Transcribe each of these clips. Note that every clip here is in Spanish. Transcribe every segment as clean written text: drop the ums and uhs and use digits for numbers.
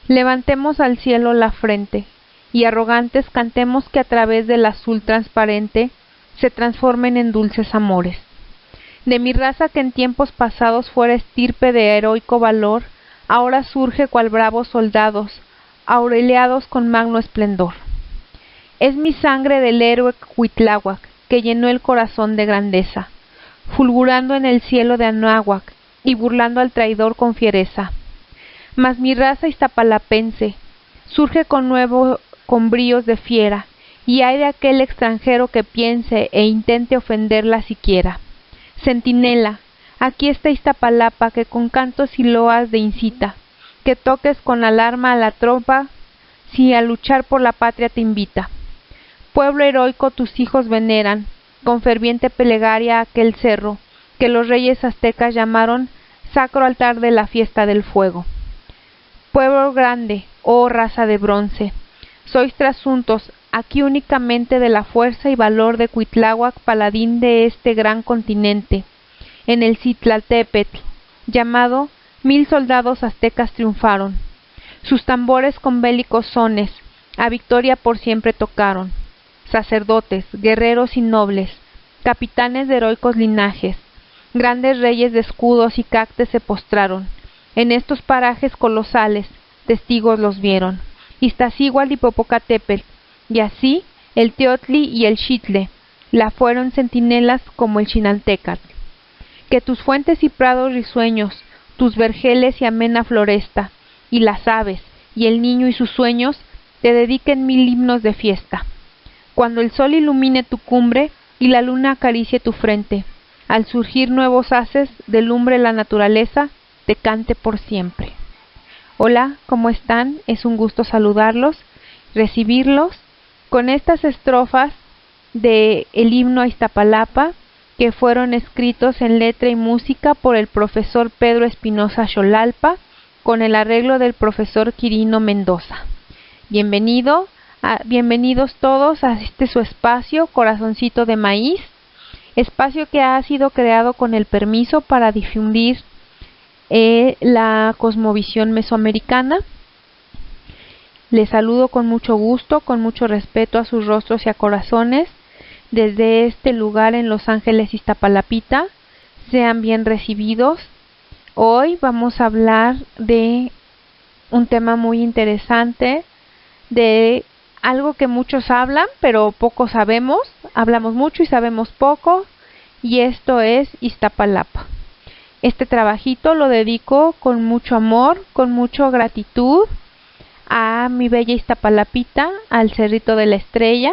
Levantemos al cielo la frente, y arrogantes cantemos que a través del azul transparente se transformen en dulces amores. De mi raza que en tiempos pasados fuera estirpe de heroico valor, ahora surge cual bravos soldados, aureliados con magno esplendor. Es mi sangre del héroe Cuitláhuac, que llenó el corazón de grandeza, fulgurando en el cielo de Anáhuac y burlando al traidor con fiereza. Mas mi raza iztapalapense surge con bríos de fiera, y hay de aquel extranjero que piense e intente ofenderla siquiera. Centinela, aquí está Iztapalapa que con cantos y loas de incita, que toques con alarma a la tropa si a luchar por la patria te invita. Pueblo heroico tus hijos veneran, con ferviente plegaria aquel cerro, que los reyes aztecas llamaron sacro altar de la fiesta del fuego. Pueblo grande, oh raza de bronce, sois trasuntos aquí únicamente de la fuerza y valor de Cuitláhuac, paladín de este gran continente, en el Citlaltépetl, llamado 1000 soldados aztecas triunfaron. Sus tambores con bélicos sones a victoria por siempre tocaron. Sacerdotes, guerreros y nobles, capitanes de heroicos linajes, grandes reyes de escudos y cactes se postraron. En estos parajes colosales, testigos los vieron. Iztaccíhuatl y Popocatépetl, y así el Teotli y el Xitle, la fueron centinelas como el Chinantecatl. Que tus fuentes y prados risueños, tus vergeles y amena floresta, y las aves, y el niño y sus sueños, te dediquen 1000 himnos de fiesta. Cuando el sol ilumine tu cumbre, y la luna acaricie tu frente, al surgir nuevos haces de lumbre la naturaleza, te cante por siempre. Hola, ¿cómo están? Es un gusto saludarlos, recibirlos con estas estrofas de el himno a Iztapalapa que fueron escritos en letra y música por el profesor Pedro Espinosa Xolalpa con el arreglo del profesor Quirino Mendoza. Bienvenidos todos a este su espacio Corazoncito de Maíz, espacio que ha sido creado con el permiso para difundir la cosmovisión mesoamericana. Les saludo con mucho gusto, con mucho respeto a sus rostros y a corazones desde este lugar en Los Ángeles, Iztapalapita. Sean bien recibidos. Hoy vamos a hablar de un tema muy interesante, de algo que muchos hablan pero poco sabemos, hablamos mucho y sabemos poco, y esto es Iztapalapa. Este trabajito lo dedico con mucho amor, con mucha gratitud a mi bella Iztapalapita, al Cerrito de la Estrella,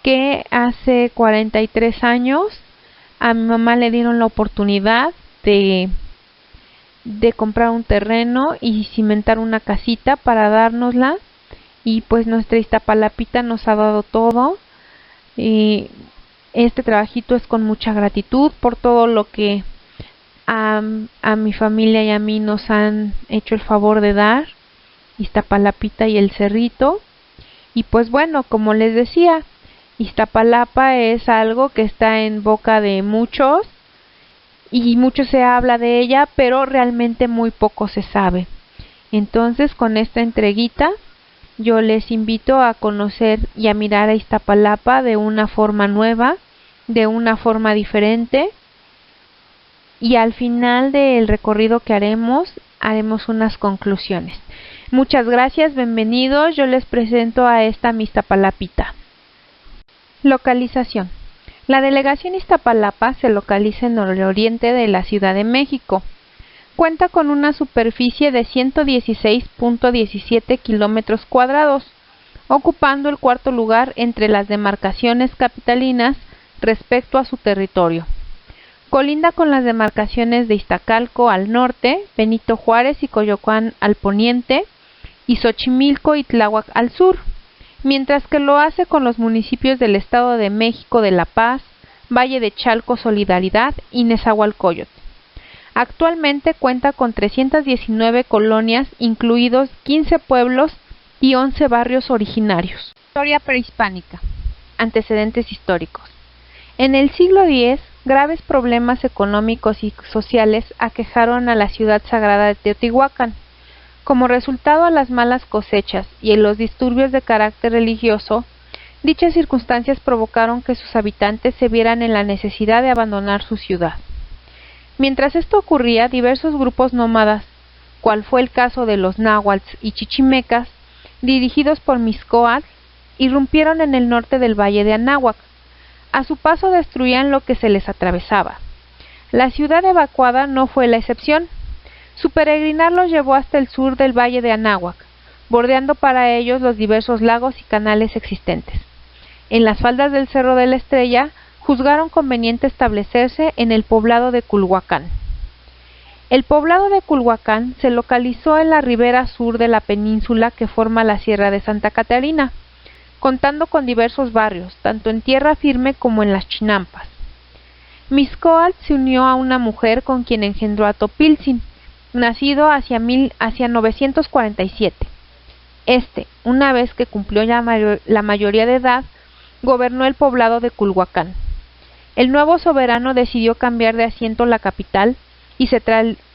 que hace 43 años a mi mamá le dieron la oportunidad de comprar un terreno y cimentar una casita para dárnosla, y pues nuestra Iztapalapita nos ha dado todo. Y este trabajito es con mucha gratitud por todo lo que a mi familia y a mí nos han hecho el favor de dar, Iztapalapita y el Cerrito. Y pues bueno, como les decía, Iztapalapa es algo que está en boca de muchos y mucho se habla de ella, pero realmente muy poco se sabe. Entonces, con esta entreguita yo les invito a conocer y a mirar a Iztapalapa de una forma nueva, de una forma diferente. Y al final del recorrido que haremos unas conclusiones. Muchas gracias, bienvenidos. Yo les presento a esta mi Iztapalapita. Localización. La delegación Iztapalapa se localiza en el oriente de la Ciudad de México. Cuenta con una superficie de 116.17 kilómetros cuadrados, ocupando el cuarto lugar entre las demarcaciones capitalinas respecto a su territorio. Colinda con las demarcaciones de Iztacalco al norte, Benito Juárez y Coyoacán al poniente, y Xochimilco y Tláhuac al sur, mientras que lo hace con los municipios del Estado de México de La Paz, Valle de Chalco, Solidaridad y Nezahualcóyotl. Actualmente cuenta con 319 colonias, incluidos 15 pueblos y 11 barrios originarios. Historia prehispánica. Antecedentes históricos. En el siglo X, graves problemas económicos y sociales aquejaron a la ciudad sagrada de Teotihuacán, Como resultado a las malas cosechas y en los disturbios de carácter religioso, dichas circunstancias provocaron que sus habitantes se vieran en la necesidad de abandonar su ciudad. Mientras esto ocurría, diversos grupos nómadas, cual fue el caso de los náhuatls y chichimecas, dirigidos por Mixcoatl, irrumpieron en el norte del valle de Anáhuac. A su paso destruían lo que se les atravesaba. La ciudad evacuada no fue la excepción. Su peregrinar los llevó hasta el sur del valle de Anáhuac, bordeando para ellos los diversos lagos y canales existentes. En las faldas del Cerro de la Estrella, juzgaron conveniente establecerse en el poblado de Culhuacán. El poblado de Culhuacán se localizó en la ribera sur de la península que forma la Sierra de Santa Catarina, contando con diversos barrios, tanto en tierra firme como en las chinampas. Mixcoatl se unió a una mujer con quien engendró a Topiltzin, nacido hacia 947. Una vez que cumplió ya la mayoría de edad, gobernó el poblado de Culhuacán. El nuevo soberano decidió cambiar de asiento la capital y se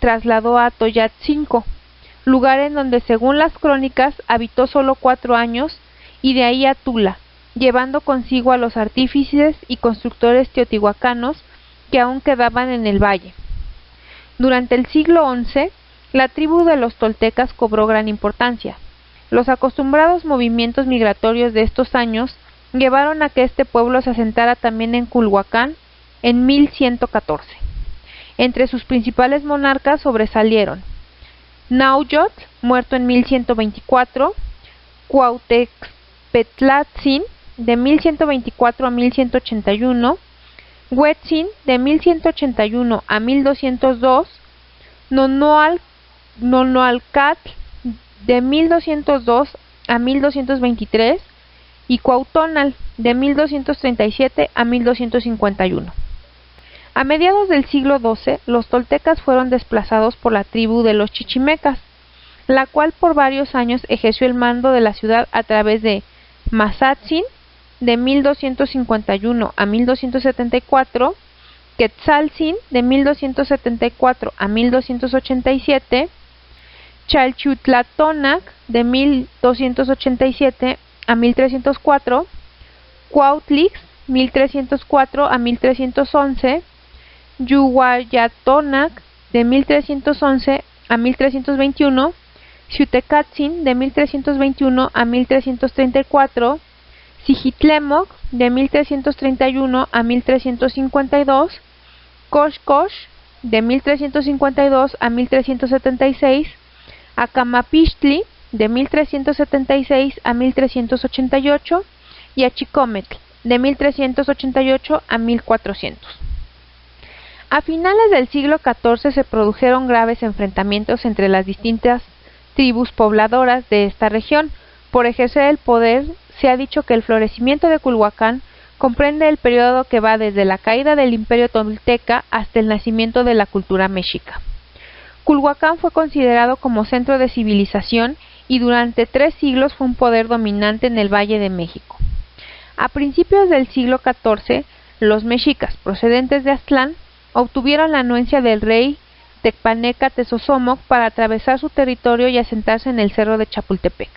trasladó a Toyatzinco, lugar en donde, según las crónicas, habitó solo 4 años, y de ahí a Tula, llevando consigo a los artífices y constructores teotihuacanos que aún quedaban en el valle. Durante el siglo XI, la tribu de los toltecas cobró gran importancia. Los acostumbrados movimientos migratorios de estos años llevaron a que este pueblo se asentara también en Culhuacán en 1114. Entre sus principales monarcas sobresalieron Nauyot, muerto en 1124, Cuauhtecpetlazin, de 1124 a 1181, Huetzin, de 1181 a 1202, Nonoalcatl, de 1202 a 1223, y Cuauhtonal, de 1237 a 1251. A mediados del siglo XII, los toltecas fueron desplazados por la tribu de los chichimecas, la cual por varios años ejerció el mando de la ciudad a través de Mazatzin, de 1251 a 1274, Quetzaltzin, de 1274 a 1287, Chalchiutlatonac, de 1287 a 1304, Cuauhtlix, 1304 a 1311, Yuhuayatonac, de 1311 a 1321, Xiutecatzin, de 1321 a 1334, Xijitlemoc, de 1331 a 1352, Coxcox, de 1352 a 1376, Acamapixtli, de 1376 a 1388, y Achicometl, de 1388 a 1400. A finales del siglo XIV se produjeron graves enfrentamientos entre las distintas tribus pobladoras de esta región. Por ejercer el poder, se ha dicho que el florecimiento de Culhuacán comprende el periodo que va desde la caída del Imperio Tolteca hasta el nacimiento de la cultura mexica. Culhuacán fue considerado como centro de civilización y durante 3 siglos fue un poder dominante en el Valle de México. A principios del siglo XIV, los mexicas, procedentes de Aztlán, obtuvieron la anuencia del rey Tecpaneca Tezosomoc para atravesar su territorio y asentarse en el cerro de Chapultepec.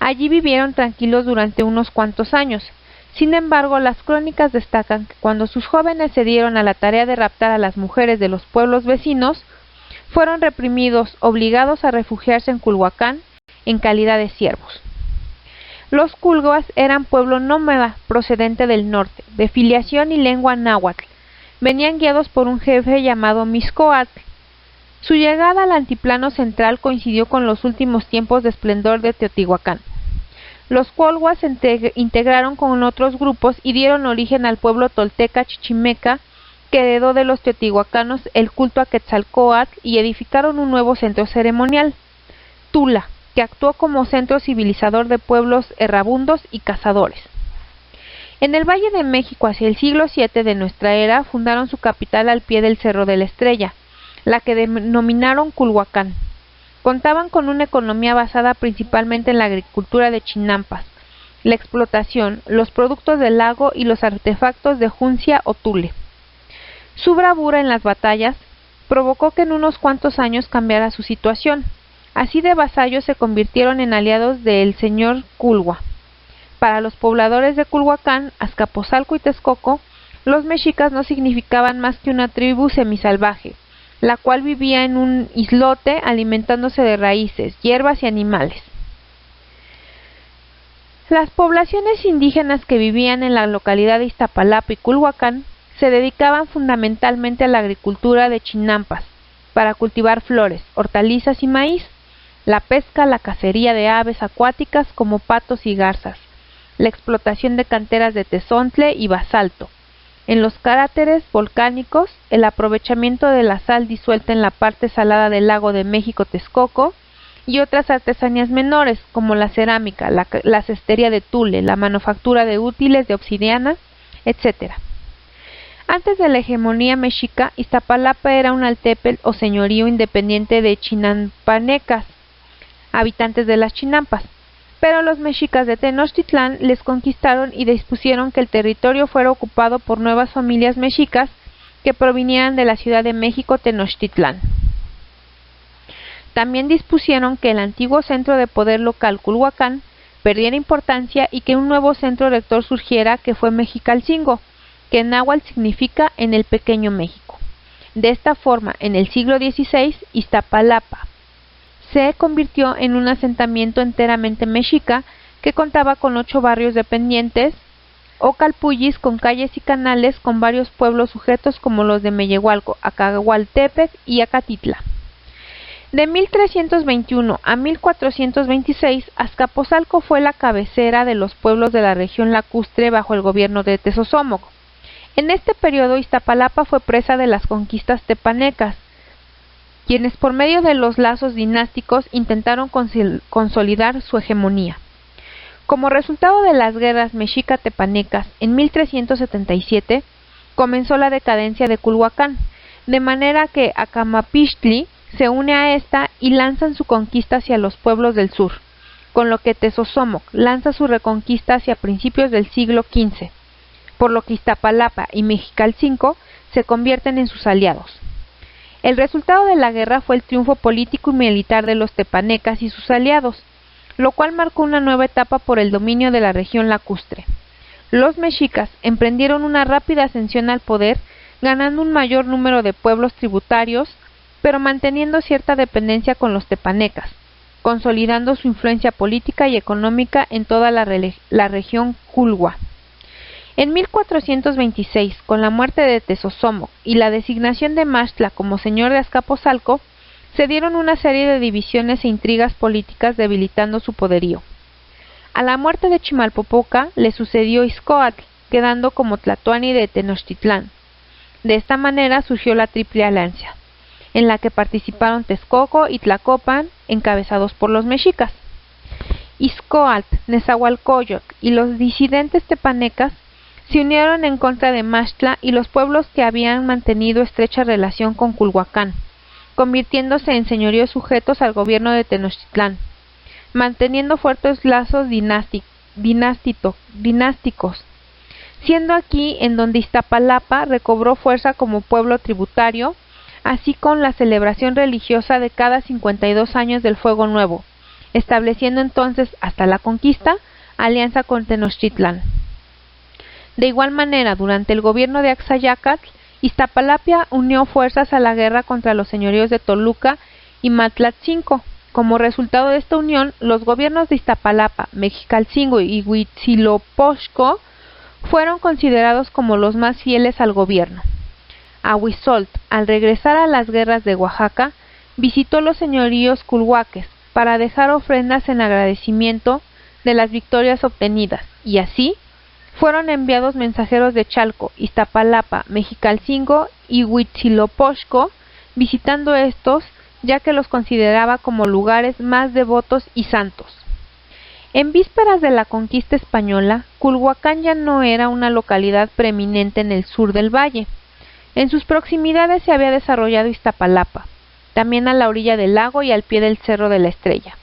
Allí vivieron tranquilos durante unos cuantos años. Sin embargo, las crónicas destacan que cuando sus jóvenes se dieron a la tarea de raptar a las mujeres de los pueblos vecinos, fueron reprimidos, obligados a refugiarse en Culhuacán en calidad de siervos. Los culhuas eran pueblo nómada procedente del norte, de filiación y lengua náhuatl. Venían guiados por un jefe llamado Mixcoatl. Su llegada al altiplano central coincidió con los últimos tiempos de esplendor de Teotihuacán. Los culhuas se integraron con otros grupos y dieron origen al pueblo tolteca chichimeca, que heredó de los teotihuacanos el culto a Quetzalcóatl y edificaron un nuevo centro ceremonial, Tula, que actuó como centro civilizador de pueblos errabundos y cazadores. En el Valle de México, hacia el siglo VII de nuestra era, fundaron su capital al pie del Cerro de la Estrella, la que denominaron Culhuacán. Contaban con una economía basada principalmente en la agricultura de chinampas, la explotación, los productos del lago y los artefactos de juncia o tule. Su bravura en las batallas provocó que en unos cuantos años cambiara su situación. Así de vasallos se convirtieron en aliados del señor Culhua. Para los pobladores de Culhuacán, Azcapotzalco y Texcoco, los mexicas no significaban más que una tribu semisalvaje, la cual vivía en un islote alimentándose de raíces, hierbas y animales. Las poblaciones indígenas que vivían en la localidad de Iztapalapa y Culhuacán se dedicaban fundamentalmente a la agricultura de chinampas, para cultivar flores, hortalizas y maíz, la pesca, la cacería de aves acuáticas como patos y garzas, la explotación de canteras de tezontle y basalto, en los cráteres volcánicos, el aprovechamiento de la sal disuelta en la parte salada del lago de México Texcoco y otras artesanías menores como la cerámica, la cestería de tule, la manufactura de útiles de obsidiana, etc. Antes de la hegemonía mexica, Iztapalapa era un altepetl o señorío independiente de chinampanecas, habitantes de las chinampas, pero los mexicas de Tenochtitlán les conquistaron y dispusieron que el territorio fuera ocupado por nuevas familias mexicas que provinieran de la Ciudad de México Tenochtitlán. También dispusieron que el antiguo centro de poder local Culhuacán perdiera importancia y que un nuevo centro rector surgiera, que fue Mexicalcingo, que en náhuatl significa en el pequeño México. De esta forma, en el siglo XVI, Iztapalapa se convirtió en un asentamiento enteramente mexica que contaba con 8 barrios dependientes o calpullis con calles y canales con varios pueblos sujetos como los de Mellehualco, Acahualtepec y Acatitla. De 1321 a 1426, Azcapotzalco fue la cabecera de los pueblos de la región lacustre bajo el gobierno de Tezosomoc. En este periodo, Iztapalapa fue presa de las conquistas tepanecas, quienes por medio de los lazos dinásticos intentaron consolidar su hegemonía. Como resultado de las guerras mexica-tepanecas, en 1377 comenzó la decadencia de Culhuacán, de manera que Acamapixtli se une a esta y lanzan su conquista hacia los pueblos del sur, con lo que Tezosomoc lanza su reconquista hacia principios del siglo XV, por lo que Iztapalapa y Mexicalcingo se convierten en sus aliados. El resultado de la guerra fue el triunfo político y militar de los tepanecas y sus aliados, lo cual marcó una nueva etapa por el dominio de la región lacustre. Los mexicas emprendieron una rápida ascensión al poder, ganando un mayor número de pueblos tributarios, pero manteniendo cierta dependencia con los tepanecas, consolidando su influencia política y económica en toda la región Culhua. En 1426, con la muerte de Tezosomoc y la designación de Maxtla como señor de Azcapotzalco, se dieron una serie de divisiones e intrigas políticas debilitando su poderío. A la muerte de Chimalpopoca le sucedió Izcoatl, quedando como tlatoani de Tenochtitlán. De esta manera surgió la Triple Alianza, en la que participaron Texcoco y Tlacopan, encabezados por los mexicas. Izcoatl, Nezahualcóyotl y los disidentes tepanecas se unieron en contra de Maxtla y los pueblos que habían mantenido estrecha relación con Culhuacán, convirtiéndose en señoríos sujetos al gobierno de Tenochtitlán, manteniendo fuertes lazos dinásticos, siendo aquí en donde Iztapalapa recobró fuerza como pueblo tributario, así con la celebración religiosa de cada 52 años del Fuego Nuevo, estableciendo entonces, hasta la conquista, alianza con Tenochtitlán. De igual manera, durante el gobierno de Axayácatl, Iztapalapa unió fuerzas a la guerra contra los señoríos de Toluca y Matlatzinco. Como resultado de esta unión, los gobiernos de Iztapalapa, Mexicalcingo y Huitzilopochtli fueron considerados como los más fieles al gobierno. Ahuizolt, al regresar a las guerras de Oaxaca, visitó los señoríos culhuaques para dejar ofrendas en agradecimiento de las victorias obtenidas, y así fueron enviados mensajeros de Chalco, Iztapalapa, Mexicalcingo y Huitzilopochtli, visitando estos, ya que los consideraba como lugares más devotos y santos. En vísperas de la conquista española, Culhuacán ya no era una localidad preeminente en el sur del valle. En sus proximidades se había desarrollado Iztapalapa, también a la orilla del lago y al pie del Cerro de la Estrella,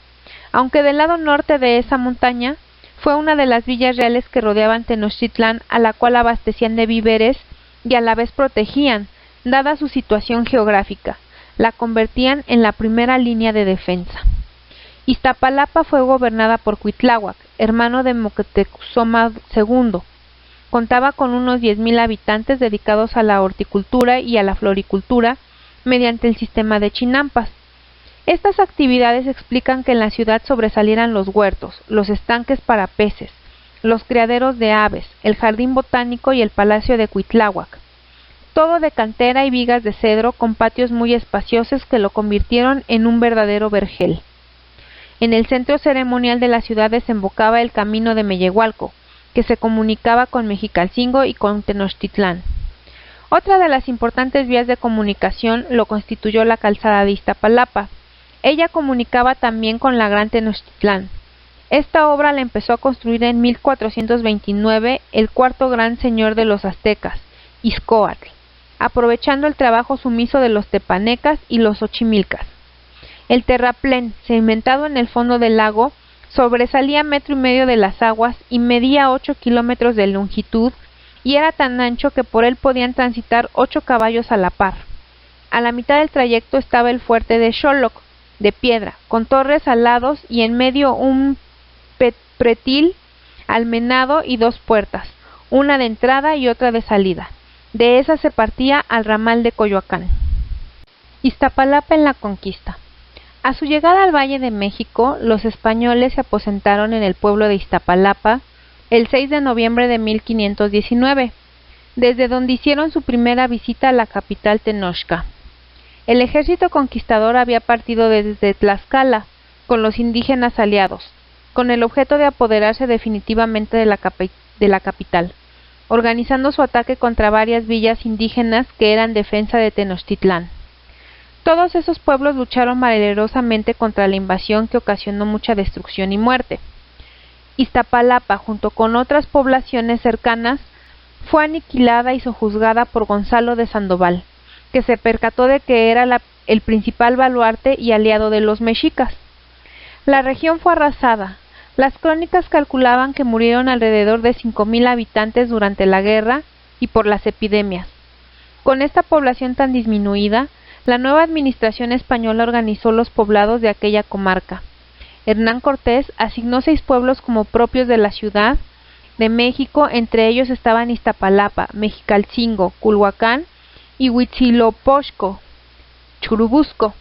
aunque del lado norte de esa montaña fue una de las villas reales que rodeaban Tenochtitlán, a la cual abastecían de víveres y a la vez protegían, dada su situación geográfica, la convertían en la primera línea de defensa. Iztapalapa fue gobernada por Cuitláhuac, hermano de Moctezuma II. Contaba con unos 10,000 habitantes dedicados a la horticultura y a la floricultura mediante el sistema de chinampas. Estas actividades explican que en la ciudad sobresalieran los huertos, los estanques para peces, los criaderos de aves, el jardín botánico y el palacio de Cuitláhuac. Todo de cantera y vigas de cedro con patios muy espaciosos que lo convirtieron en un verdadero vergel. En el centro ceremonial de la ciudad desembocaba el camino de Mellehualco, que se comunicaba con Mexicalcingo y con Tenochtitlán. Otra de las importantes vías de comunicación lo constituyó la calzada de Iztapalapa. Ella comunicaba también con la Gran Tenochtitlán. Esta obra la empezó a construir en 1429 el cuarto gran señor de los aztecas, Ixcóatl, aprovechando el trabajo sumiso de los tepanecas y los ochimilcas. El terraplén, cimentado en el fondo del lago, sobresalía 1,5 metros de las aguas y medía 8 kilómetros de longitud y era tan ancho que por él podían transitar 8 caballos a la par. A la mitad del trayecto estaba el fuerte de Xoloc, de piedra, con torres al lado y en medio un pretil almenado y 2 puertas, una de entrada y otra de salida. De esa se partía al ramal de Coyoacán. Iztapalapa en la conquista. A su llegada al Valle de México, los españoles se aposentaron en el pueblo de Iztapalapa el 6 de noviembre de 1519, desde donde hicieron su primera visita a la capital Tenochca. El ejército conquistador había partido desde Tlaxcala, con los indígenas aliados, con el objeto de apoderarse definitivamente de la capital, organizando su ataque contra varias villas indígenas que eran defensa de Tenochtitlán. Todos esos pueblos lucharon valerosamente contra la invasión que ocasionó mucha destrucción y muerte. Iztapalapa, junto con otras poblaciones cercanas, fue aniquilada y sojuzgada por Gonzalo de Sandoval, que se percató de que era el principal baluarte y aliado de los mexicas. La región fue arrasada. Las crónicas calculaban que murieron alrededor de 5,000 habitantes durante la guerra y por las epidemias. Con esta población tan disminuida, la nueva administración española organizó los poblados de aquella comarca. Hernán Cortés asignó 6 pueblos como propios de la Ciudad de México, entre ellos estaban Iztapalapa, Mexicalcingo, Culhuacán y Huitzilopochtli, Churubusco.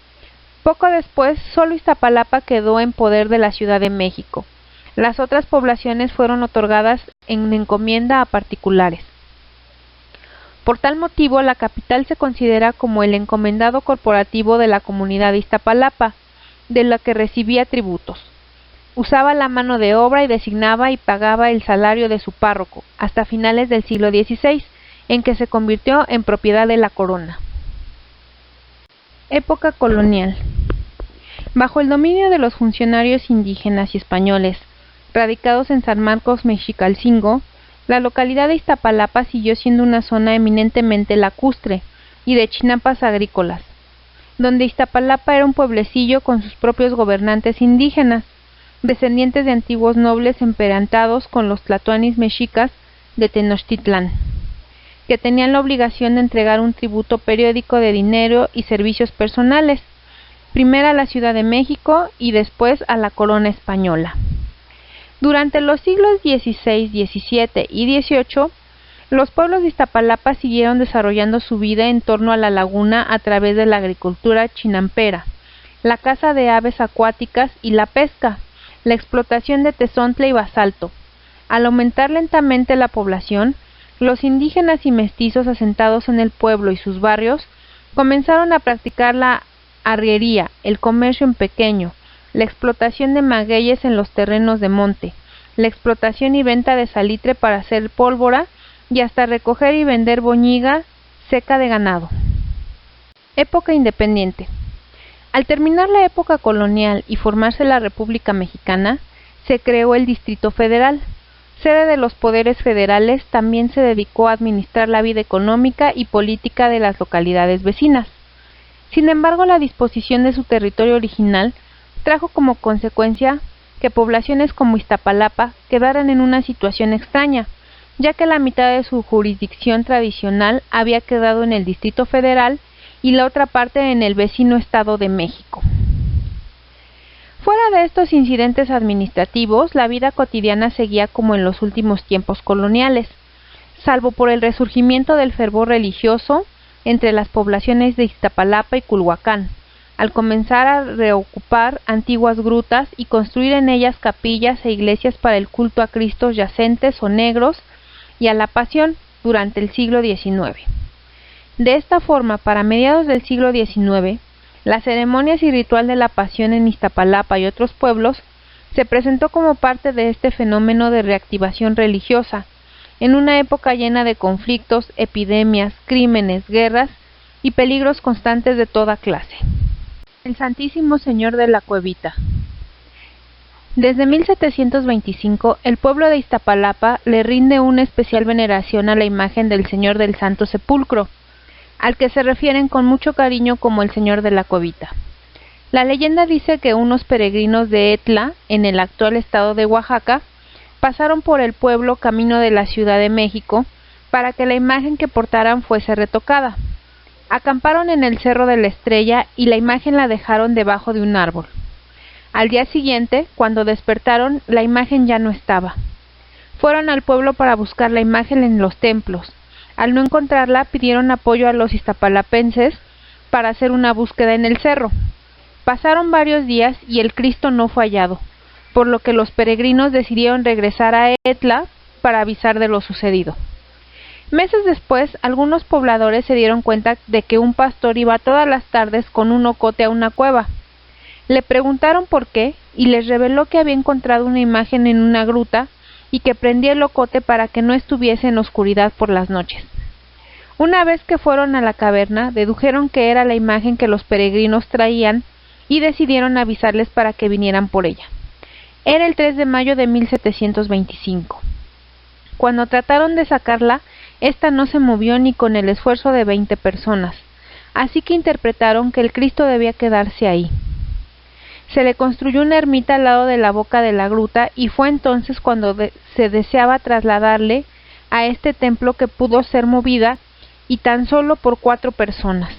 Poco después, solo Iztapalapa quedó en poder de la Ciudad de México. Las otras poblaciones fueron otorgadas en encomienda a particulares. Por tal motivo, la capital se considera como el encomendado corporativo de la comunidad de Iztapalapa, de la que recibía tributos. Usaba la mano de obra y designaba y pagaba el salario de su párroco, hasta finales del siglo XVI, en que se convirtió en propiedad de la corona. Época colonial. Bajo el dominio de los funcionarios indígenas y españoles, radicados en San Marcos Mexicalcingo, la localidad de Iztapalapa siguió siendo una zona eminentemente lacustre y de chinampas agrícolas, donde Iztapalapa era un pueblecillo con sus propios gobernantes indígenas, descendientes de antiguos nobles emparentados con los tlatoanis mexicas de Tenochtitlán, que tenían la obligación de entregar un tributo periódico de dinero y servicios personales, primero a la Ciudad de México y después a la corona española. Durante los siglos XVI, XVII y XVIII, los pueblos de Iztapalapa siguieron desarrollando su vida en torno a la laguna a través de la agricultura chinampera, la caza de aves acuáticas y la pesca, la explotación de tezontle y basalto. Al aumentar lentamente la población, los indígenas y mestizos asentados en el pueblo y sus barrios comenzaron a practicar la arriería, el comercio en pequeño, la explotación de magueyes en los terrenos de monte, la explotación y venta de salitre para hacer pólvora y hasta recoger y vender boñiga seca de ganado. Época independiente. Al terminar la época colonial y formarse la República Mexicana, se creó el Distrito Federal. Sede de los poderes federales, también se dedicó a administrar la vida económica y política de las localidades vecinas. Sin embargo, la disposición de su territorio original trajo como consecuencia que poblaciones como Iztapalapa quedaran en una situación extraña, ya que la mitad de su jurisdicción tradicional había quedado en el Distrito Federal y la otra parte en el vecino Estado de México. Fuera de estos incidentes administrativos, la vida cotidiana seguía como en los últimos tiempos coloniales, salvo por el resurgimiento del fervor religioso entre las poblaciones de Iztapalapa y Culhuacán, al comenzar a reocupar antiguas grutas y construir en ellas capillas e iglesias para el culto a Cristos yacentes o negros y a la Pasión durante el siglo XIX. De esta forma, para mediados del siglo XIX, las ceremonias y ritual de la Pasión en Iztapalapa y otros pueblos se presentó como parte de este fenómeno de reactivación religiosa, en una época llena de conflictos, epidemias, crímenes, guerras y peligros constantes de toda clase. El Santísimo Señor de la Cuevita. Desde 1725, el pueblo de Iztapalapa le rinde una especial veneración a la imagen del Señor del Santo Sepulcro, al que se refieren con mucho cariño como el Señor de la Cuevita. La leyenda dice que unos peregrinos de Etla, en el actual estado de Oaxaca, pasaron por el pueblo camino de la Ciudad de México para que la imagen que portaran fuese retocada. Acamparon en el Cerro de la Estrella y la imagen la dejaron debajo de un árbol. Al día siguiente, cuando despertaron, la imagen ya no estaba. Fueron al pueblo para buscar la imagen en los templos. Al no encontrarla, pidieron apoyo a los iztapalapenses para hacer una búsqueda en el cerro. Pasaron varios días y el Cristo no fue hallado, por lo que los peregrinos decidieron regresar a Etla para avisar de lo sucedido. Meses después, algunos pobladores se dieron cuenta de que un pastor iba todas las tardes con un ocote a una cueva. Le preguntaron por qué y les reveló que había encontrado una imagen en una gruta y que prendía el ocote para que no estuviese en oscuridad por las noches. Una vez que fueron a la caverna, dedujeron que era la imagen que los peregrinos traían y decidieron avisarles para que vinieran por ella. Era el 3 de mayo de 1725. Cuando trataron de sacarla, esta no se movió ni con el esfuerzo de 20 personas, así que interpretaron que el Cristo debía quedarse ahí. Se le construyó una ermita al lado de la boca de la gruta y fue entonces cuando se deseaba trasladarle a este templo que pudo ser movida y tan solo por 4 personas.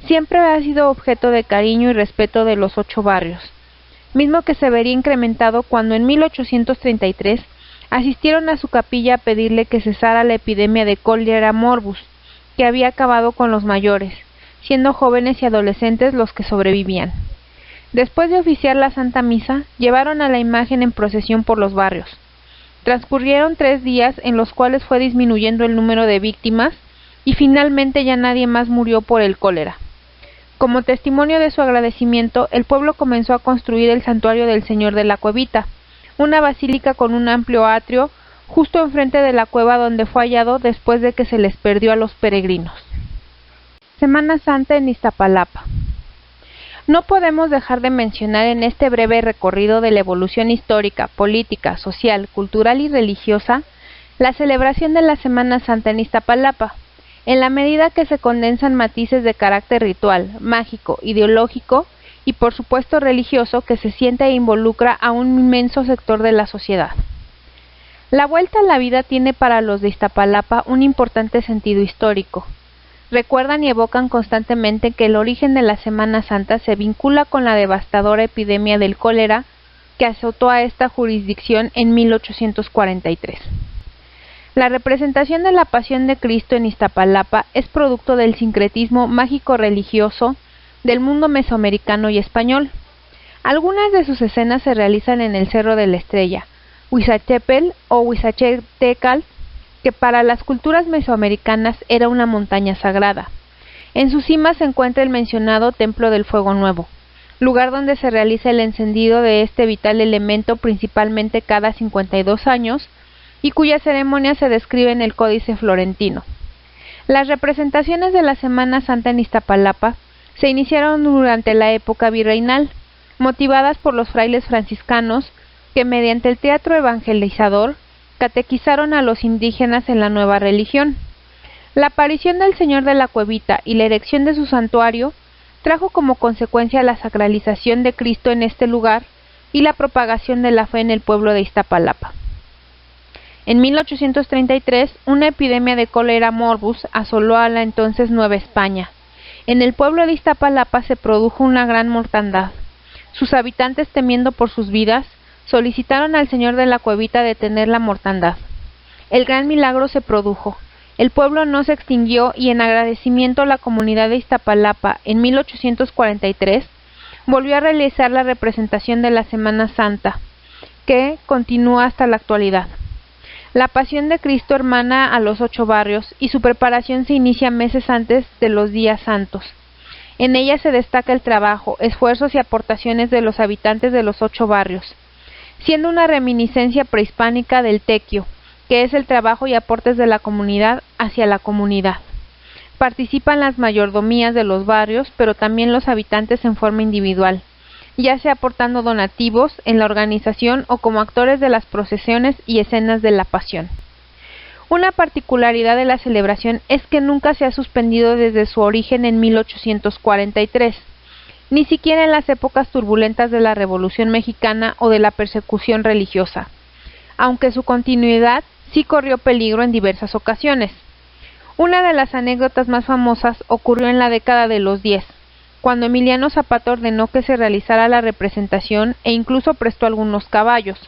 Siempre ha sido objeto de cariño y respeto de los 8 barrios, mismo que se vería incrementado cuando en 1833 asistieron a su capilla a pedirle que cesara la epidemia de cólera morbus, que había acabado con los mayores, siendo jóvenes y adolescentes los que sobrevivían. Después de oficiar la Santa Misa, llevaron a la imagen en procesión por los barrios. Transcurrieron 3 días en los cuales fue disminuyendo el número de víctimas y finalmente ya nadie más murió por el cólera. Como testimonio de su agradecimiento, el pueblo comenzó a construir el santuario del Señor de la Cuevita, una basílica con un amplio atrio justo enfrente de la cueva donde fue hallado después de que se les perdió a los peregrinos. Semana Santa en Iztapalapa. No podemos dejar de mencionar en este breve recorrido de la evolución histórica, política, social, cultural y religiosa la celebración de la Semana Santa en Iztapalapa, en la medida que se condensan matices de carácter ritual, mágico, ideológico y por supuesto religioso que se siente e involucra a un inmenso sector de la sociedad. La vuelta a la vida tiene para los de Iztapalapa un importante sentido histórico. Recuerdan y evocan constantemente que el origen de la Semana Santa se vincula con la devastadora epidemia del cólera que azotó a esta jurisdicción en 1843. La representación de la Pasión de Cristo en Iztapalapa es producto del sincretismo mágico-religioso del mundo mesoamericano y español. Algunas de sus escenas se realizan en el Cerro de la Estrella, Huizachepe o Huizachetecal, que para las culturas mesoamericanas era una montaña sagrada. En su cima se encuentra el mencionado Templo del Fuego Nuevo, lugar donde se realiza el encendido de este vital elemento principalmente cada 52 años y cuya ceremonia se describe en el Códice Florentino. Las representaciones de la Semana Santa en Iztapalapa se iniciaron durante la época virreinal, motivadas por los frailes franciscanos que mediante el teatro evangelizador catequizaron a los indígenas en la nueva religión. La aparición del Señor de la Cuevita y la erección de su santuario trajo como consecuencia la sacralización de Cristo en este lugar y la propagación de la fe en el pueblo de Iztapalapa. En 1833, una epidemia de cólera morbus asoló a la entonces Nueva España. En el pueblo de Iztapalapa se produjo una gran mortandad. Sus habitantes, temiendo por sus vidas, solicitaron al señor de la cuevita detener la mortandad. El gran milagro se produjo. El pueblo no se extinguió y en agradecimiento la comunidad de Iztapalapa en 1843 volvió a realizar la representación de la Semana Santa, que continúa hasta la actualidad. La Pasión de Cristo hermana a los 8 barrios y su preparación se inicia meses antes de los días santos. En ella se destaca el trabajo, esfuerzos y aportaciones de los habitantes de los 8 barrios, siendo una reminiscencia prehispánica del tequio, que es el trabajo y aportes de la comunidad hacia la comunidad. Participan las mayordomías de los barrios, pero también los habitantes en forma individual, ya sea aportando donativos en la organización o como actores de las procesiones y escenas de la Pasión. Una particularidad de la celebración es que nunca se ha suspendido desde su origen en 1843, ni siquiera en las épocas turbulentas de la Revolución Mexicana o de la persecución religiosa, aunque su continuidad sí corrió peligro en diversas ocasiones. Una de las anécdotas más famosas ocurrió en la década de los 10, cuando Emiliano Zapata ordenó que se realizara la representación e incluso prestó algunos caballos.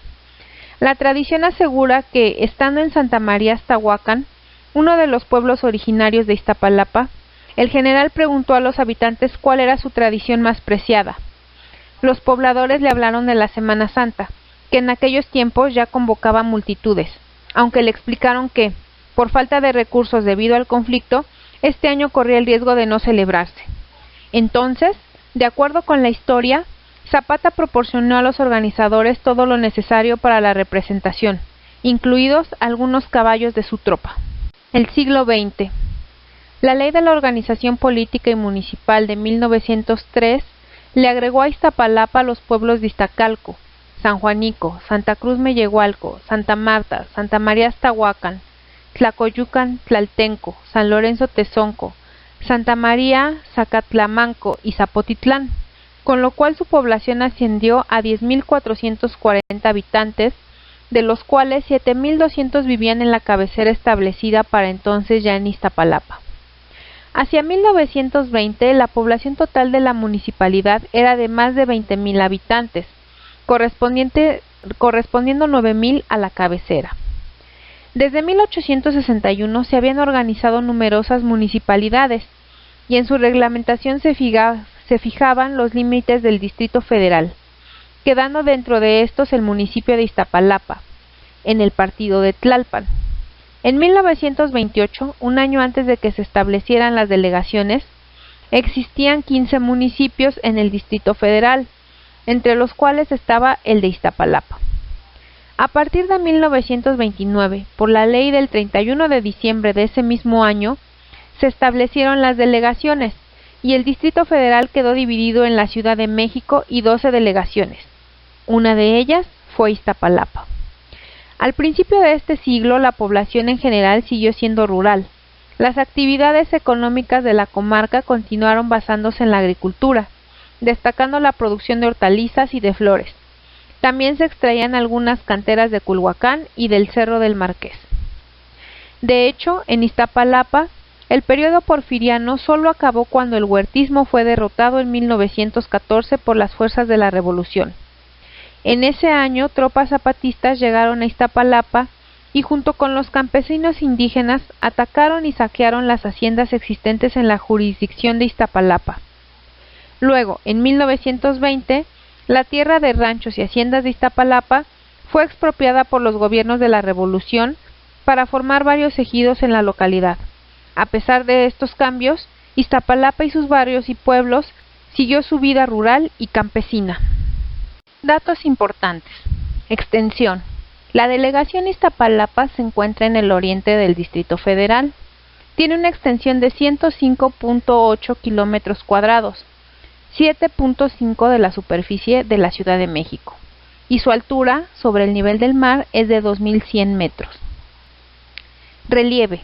La tradición asegura que, estando en Santa María Aztahuacán, uno de los pueblos originarios de Iztapalapa, el general preguntó a los habitantes cuál era su tradición más preciada. Los pobladores le hablaron de la Semana Santa, que en aquellos tiempos ya convocaba multitudes, aunque le explicaron que, por falta de recursos debido al conflicto, este año corría el riesgo de no celebrarse. Entonces, de acuerdo con la historia, Zapata proporcionó a los organizadores todo lo necesario para la representación, incluidos algunos caballos de su tropa. El siglo XX. La Ley de la Organización Política y Municipal de 1903 le agregó a Iztapalapa los pueblos de Iztacalco, San Juanico, Santa Cruz Mellehualco, Santa Marta, Santa María Aztahuacán, Tlacoyucan, Tlaltenco, San Lorenzo Tezonco, Santa María Zacatlamanco y Zapotitlán, con lo cual su población ascendió a 10.440 habitantes, de los cuales 7.200 vivían en la cabecera establecida para entonces ya en Iztapalapa. Hacia 1920 la población total de la municipalidad era de más de 20.000 habitantes, correspondiendo 9.000 a la cabecera. Desde 1861 se habían organizado numerosas municipalidades y en su reglamentación se fijaban los límites del Distrito Federal, quedando dentro de estos el municipio de Iztapalapa, en el partido de Tlalpan. En 1928, un año antes de que se establecieran las delegaciones, existían 15 municipios en el Distrito Federal, entre los cuales estaba el de Iztapalapa. A partir de 1929, por la ley del 31 de diciembre de ese mismo año, se establecieron las delegaciones, y el Distrito Federal quedó dividido en la Ciudad de México y 12 delegaciones. Una de ellas fue Iztapalapa. Al principio de este siglo, la población en general siguió siendo rural. Las actividades económicas de la comarca continuaron basándose en la agricultura, destacando la producción de hortalizas y de flores. También se extraían algunas canteras de Culhuacán y del Cerro del Marqués. De hecho, en Iztapalapa, el periodo porfiriano solo acabó cuando el huertismo fue derrotado en 1914 por las fuerzas de la Revolución. En ese año, tropas zapatistas llegaron a Iztapalapa y junto con los campesinos indígenas atacaron y saquearon las haciendas existentes en la jurisdicción de Iztapalapa. Luego, en 1920, la tierra de ranchos y haciendas de Iztapalapa fue expropiada por los gobiernos de la Revolución para formar varios ejidos en la localidad. A pesar de estos cambios, Iztapalapa y sus barrios y pueblos siguió su vida rural y campesina. Datos importantes. Extensión. La delegación Iztapalapa se encuentra en el oriente del Distrito Federal. Tiene una extensión de 105.8 kilómetros cuadrados, 7.5 de la superficie de la Ciudad de México, y su altura sobre el nivel del mar es de 2.100 metros. Relieve.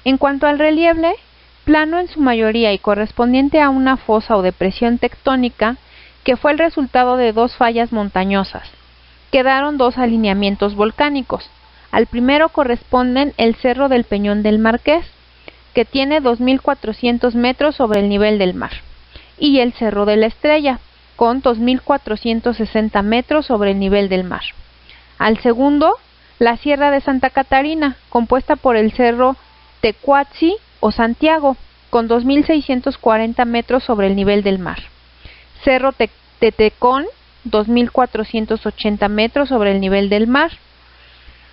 En cuanto al relieve, plano en su mayoría y correspondiente a una fosa o depresión tectónica que fue el resultado de dos fallas montañosas. Quedaron dos alineamientos volcánicos. Al primero corresponden el Cerro del Peñón del Marqués, que tiene 2.400 metros sobre el nivel del mar, y el Cerro de la Estrella, con 2.460 metros sobre el nivel del mar. Al segundo, la Sierra de Santa Catarina, compuesta por el Cerro Tecuachi o Santiago, con 2.640 metros sobre el nivel del mar. Cerro Tetecón, 2.480 metros sobre el nivel del mar.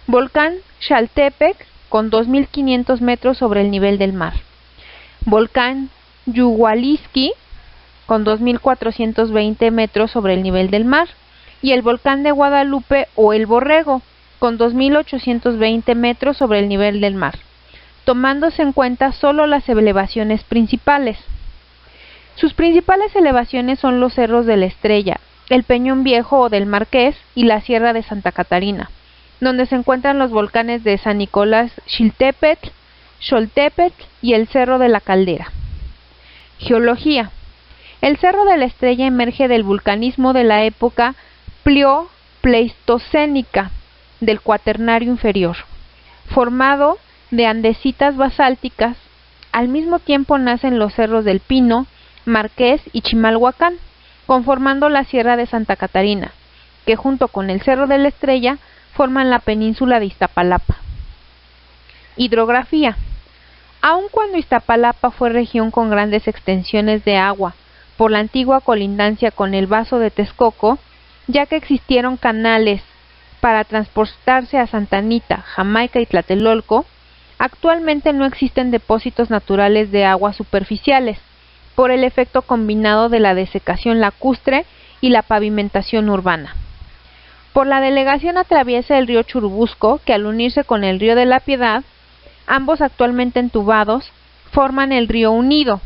Volcán Xaltepec, con 2.500 metros sobre el nivel del mar. Volcán Yuhualiski, con 2.420 metros sobre el nivel del mar. Y el volcán de Guadalupe o el Borrego, con 2.820 metros sobre el nivel del mar, tomándose en cuenta solo las elevaciones principales. Sus principales elevaciones son los cerros de la Estrella, el Peñón Viejo o del Marqués y la Sierra de Santa Catarina, donde se encuentran los volcanes de San Nicolás Xiltepetl, Xoltepetl y el Cerro de la Caldera. Geología. El Cerro de la Estrella emerge del vulcanismo de la época Pleistocénica del Cuaternario inferior, formado de andesitas basálticas. Al mismo tiempo nacen los cerros del Pino, Marqués y Chimalhuacán, conformando la Sierra de Santa Catarina, que junto con el Cerro de la Estrella forman la península de Iztapalapa. Hidrografía. Aun cuando Iztapalapa fue región con grandes extensiones de agua por la antigua colindancia con el Baso de Texcoco, ya que existieron canales para transportarse a Santa Anita, Jamaica y Tlatelolco, actualmente no existen depósitos naturales de aguas superficiales, por el efecto combinado de la desecación lacustre y la pavimentación urbana. Por la delegación atraviesa el río Churubusco, que al unirse con el río de la Piedad, ambos actualmente entubados, forman el río Unido.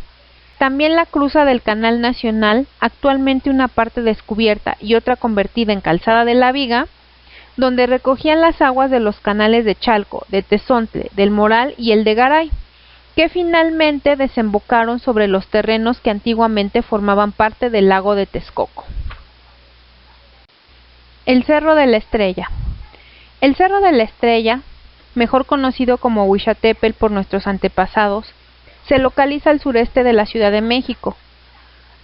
También la cruza del Canal Nacional, actualmente una parte descubierta y otra convertida en calzada de la Viga, donde recogían las aguas de los canales de Chalco, de Tezontle, del Moral y el de Garay, que finalmente desembocaron sobre los terrenos que antiguamente formaban parte del lago de Texcoco. El Cerro de la Estrella. El Cerro de la Estrella, mejor conocido como Huixatepel por nuestros antepasados, se localiza al sureste de la Ciudad de México.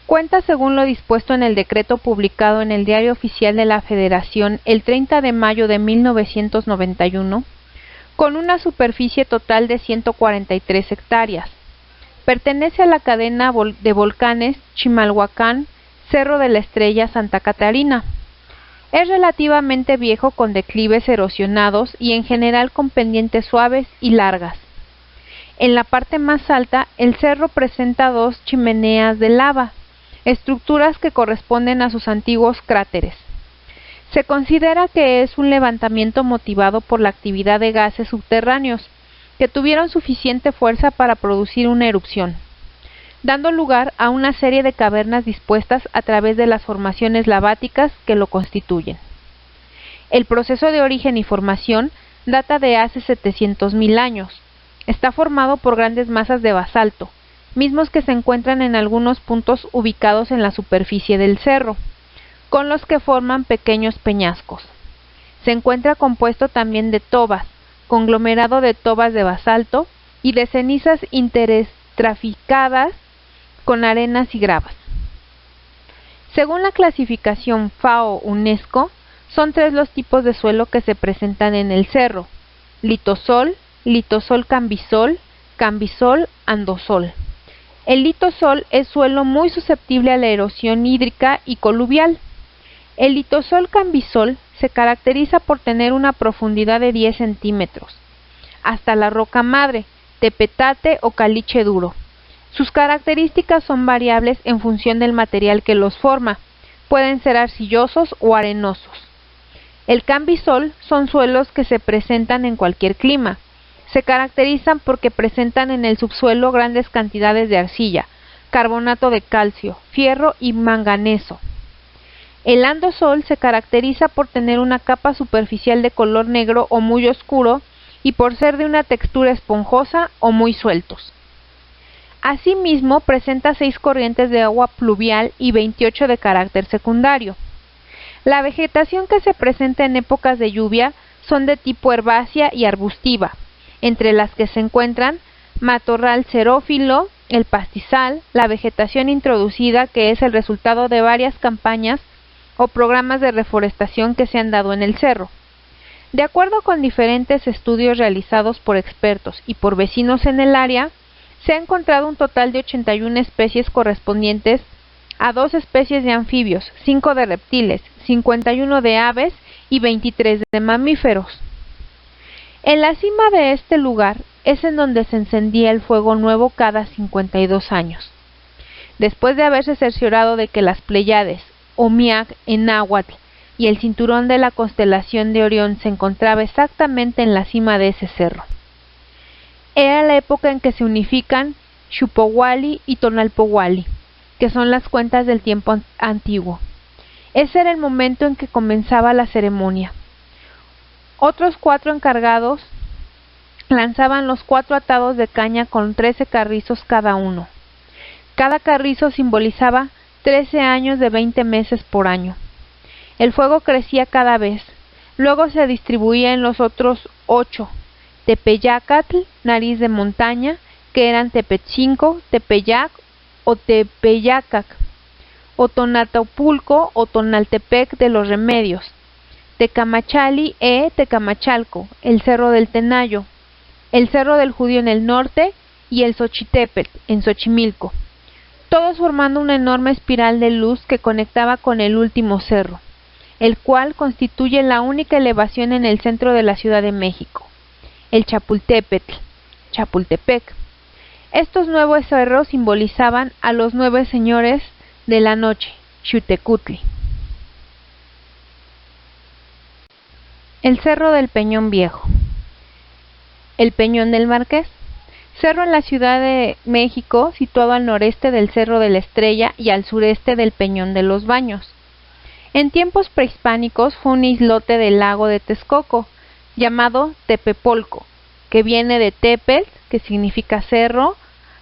Cuenta, según lo dispuesto en el decreto publicado en el Diario Oficial de la Federación el 30 de mayo de 1991, con una superficie total de 143 hectáreas. Pertenece a la cadena de volcanes Chimalhuacán, Cerro de la Estrella, Santa Catarina. Es relativamente viejo, con declives erosionados y en general con pendientes suaves y largas. En la parte más alta, el cerro presenta dos chimeneas de lava, estructuras que corresponden a sus antiguos cráteres. Se considera que es un levantamiento motivado por la actividad de gases subterráneos, que tuvieron suficiente fuerza para producir una erupción, dando lugar a una serie de cavernas dispuestas a través de las formaciones laváticas que lo constituyen. El proceso de origen y formación data de hace 700.000 años. Está formado por grandes masas de basalto, mismos que se encuentran en algunos puntos ubicados en la superficie del cerro, con los que forman pequeños peñascos. Se encuentra compuesto también de tobas, conglomerado de tobas de basalto y de cenizas interestraficadas con arenas y gravas. Según la clasificación FAO-UNESCO, son 3 los tipos de suelo que se presentan en el cerro: litosol, litosol cambisol, cambisol andosol. El litosol es suelo muy susceptible a la erosión hídrica y coluvial. El litosol cambisol se caracteriza por tener una profundidad de 10 centímetros, hasta la roca madre, tepetate o caliche duro. Sus características son variables en función del material que los forma, pueden ser arcillosos o arenosos. El cambisol son suelos que se presentan en cualquier clima. Se caracterizan porque presentan en el subsuelo grandes cantidades de arcilla, carbonato de calcio, fierro y manganeso. El andosol se caracteriza por tener una capa superficial de color negro o muy oscuro y por ser de una textura esponjosa o muy sueltos. Asimismo, presenta 6 corrientes de agua pluvial y 28 de carácter secundario. La vegetación que se presenta en épocas de lluvia son de tipo herbácea y arbustiva, entre las que se encuentran matorral xerófilo, el pastizal, la vegetación introducida, que es el resultado de varias campañas o programas de reforestación que se han dado en el cerro. De acuerdo con diferentes estudios realizados por expertos y por vecinos en el área, se ha encontrado un total de 81 especies correspondientes a 2 especies de anfibios, 5 de reptiles, 51 de aves y 23 de mamíferos. En la cima de este lugar es en donde se encendía el fuego nuevo cada 52 años. Después de haberse cerciorado de que las Pléyades, o Miag en náhuatl, y el cinturón de la constelación de Orión se encontraba exactamente en la cima de ese cerro. Era la época en que se unifican Xiuhpohualli y Tonalpohualli, que son las cuentas del tiempo antiguo. Ese era el momento en que comenzaba la ceremonia. Otros 4 encargados lanzaban los 4 atados de caña con 13 carrizos cada uno. Cada carrizo simbolizaba 13 años de 20 meses por año. El fuego crecía cada vez, luego se distribuía en los otros 8, Tepeyacatl, nariz de montaña, que eran Tepetzinco, Tepeyac o Tepeyacac, o Tonatopulco o Tonaltepec de los Remedios, Tecamachali e Tecamachalco, el Cerro del Tenayo, el Cerro del Judío en el norte y el Xochitepetl en Xochimilco, todos formando una enorme espiral de luz que conectaba con el último cerro, el cual constituye la única elevación en el centro de la Ciudad de México, el Chapultepetl, Chapultepec. Estos 9 cerros simbolizaban a los 9 señores de la noche, Xiuhtecutli. El Cerro del Peñón Viejo. El Peñón del Marqués. Cerro en la Ciudad de México, situado al noreste del Cerro de la Estrella y al sureste del Peñón de los Baños. En tiempos prehispánicos fue un islote del lago de Texcoco, llamado Tepepolco, que viene de Tepetl, que significa cerro,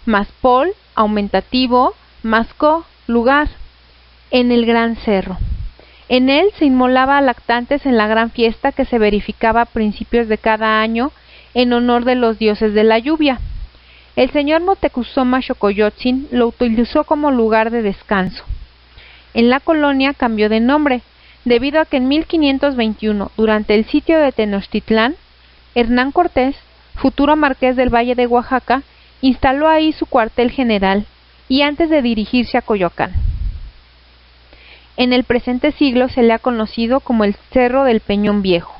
más pol, aumentativo, más co, lugar, en el Gran Cerro. En él se inmolaba a lactantes en la gran fiesta que se verificaba a principios de cada año en honor de los dioses de la lluvia. El señor Moctezuma Xocoyotzin lo utilizó como lugar de descanso. En la colonia cambió de nombre, debido a que en 1521, durante el sitio de Tenochtitlán, Hernán Cortés, futuro marqués del Valle de Oaxaca, instaló ahí su cuartel general, y antes de dirigirse a Coyoacán. En el presente siglo se le ha conocido como el Cerro del Peñón Viejo.